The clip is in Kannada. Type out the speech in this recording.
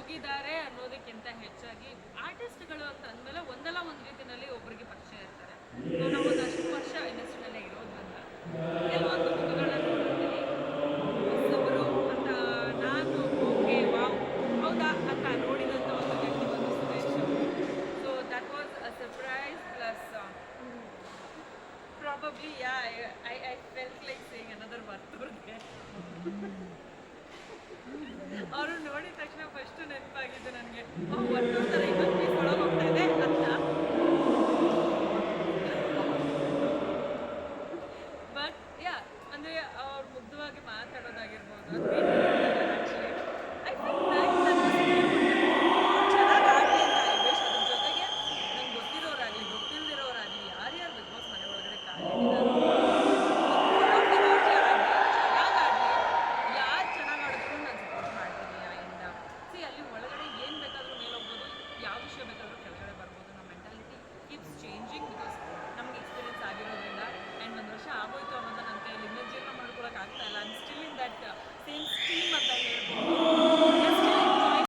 ಹೋಗಿದ್ದಾರೆ ಅನ್ನೋದಕ್ಕಿಂತ ಹೆಚ್ಚಾಗಿ ಆರ್ಟಿಸ್ಟ್ಗಳು ಅಂತ ಅಂದಮೇಲೆ ಒಂದಲ್ಲ ಒಂದು ರೀತಿಯಲ್ಲಿ ಒಬ್ಬರಿಗೆ ಪರಿಚಯ ಇರ್ತಾರೆ. ಸೊ ನಾವು ಒಂದಷ್ಟು ವರ್ಷ ಇಂಡಸ್ಟ್ರಿಯಲ್ಲೇ ಇರೋದ್ರಿಂದ ಕೆಲವೊಂದು ಮುಖಗಳನ್ನ ನೋಡಿರ್ತೀವಿ. ಹೊಸಬರು ಅಂತ ನಾನು ಓಕೆ ವಾವ್ ಹೌದಾ ಅಂತ ನೋಡಿದಂಥ ಒಂದು ವ್ಯಕ್ತಿ ಬಂದು Suresh. So that was a surprise plus probably I felt like saying another ವರ್ತೂರ್ಗೆ. ಅವರು ನೋಡಿದ ತಕ್ಷಣ ಫಸ್ಟ್ ನೆನಪಾಗಿದ್ದು ನನಗೆ ವರ್ತೂರ್ ಥರ ಇನ್ನೊಂದು ಪೀಸ್ ಒಳಗೆ ಹೋಗ್ತಾ ಇದೆ ಅಂತ. ಬಟ್ ಯಾ ಅಂದರೆ ಅವ್ರು ಮುಗ್ಧವಾಗಿ ಮಾತಾಡೋದಾಗಿರ್ಬೋದು ಆ್ಯಕ್ಚುಲಿ ಐ ಥಿಂಕ್ ಚೆನ್ನಾಗಿ ಆಡಲಿ ಅಂತ ಐ ವಿಶ್. ಅದ್ರ ಜೊತೆಗೆ ನಂಗೆ ಗೊತ್ತಿರೋರಾಗಲಿ ಗೊತ್ತಿಲ್ಲದಿರೋರಾಗಲಿ ಯಾರ್ಯಾರು ಬಿಗ್ ಬಾಸ್ ಮನೆ ಒಳಗಡೆ ಕಾಲಿಟ್ಟಿದ್ದಾರೆ ಯಾರು ಚೆನ್ನಾಗಿ ಆಡಿದ್ರು ನಾನು ಸಪೋರ್ಟ್ ಮಾಡ್ತೀನಿ. ಆ್ಯಂಡ್ ಸಿ ಅಲ್ಲಿ ಒಳಗಡೆ ಏನು ಬೇಕಾದರೂ ಮೇಲೆ ಹೋಗ್ಬೋದು, ಯಾವ ವಿಷಯ ಬೇಕಾದರೂ ಕೆಳಗಡೆ ಬರ್ಬೋದು. ನಮ್ಮ ಮೆಂಟಾಲಿಟಿ ಕೀಪ್ಸ್ ಚೇಂಜಿಂಗ್ ಬಿಕಾಸ್ ನಮಗೆ ಎಕ್ಸ್ಪೀರಿಯನ್ಸ್ ಆಗಿರೋದ್ರಿಂದ. ಆ್ಯಂಡ್ ಒಂದು ವರ್ಷ ಆಗೋಯ್ತು ಅನ್ನೋದು ನನ್ನ ಕೈಯಲ್ಲಿ ಇನ್ನೂ ಜೀವನ ಮಾಡ್ಕೊಳಕ್ಕೆ ಆಗ್ತಾ ಇಲ್ಲ. I am still in that same steam ಅಂತ ಹೇಳ್ಬೋದು.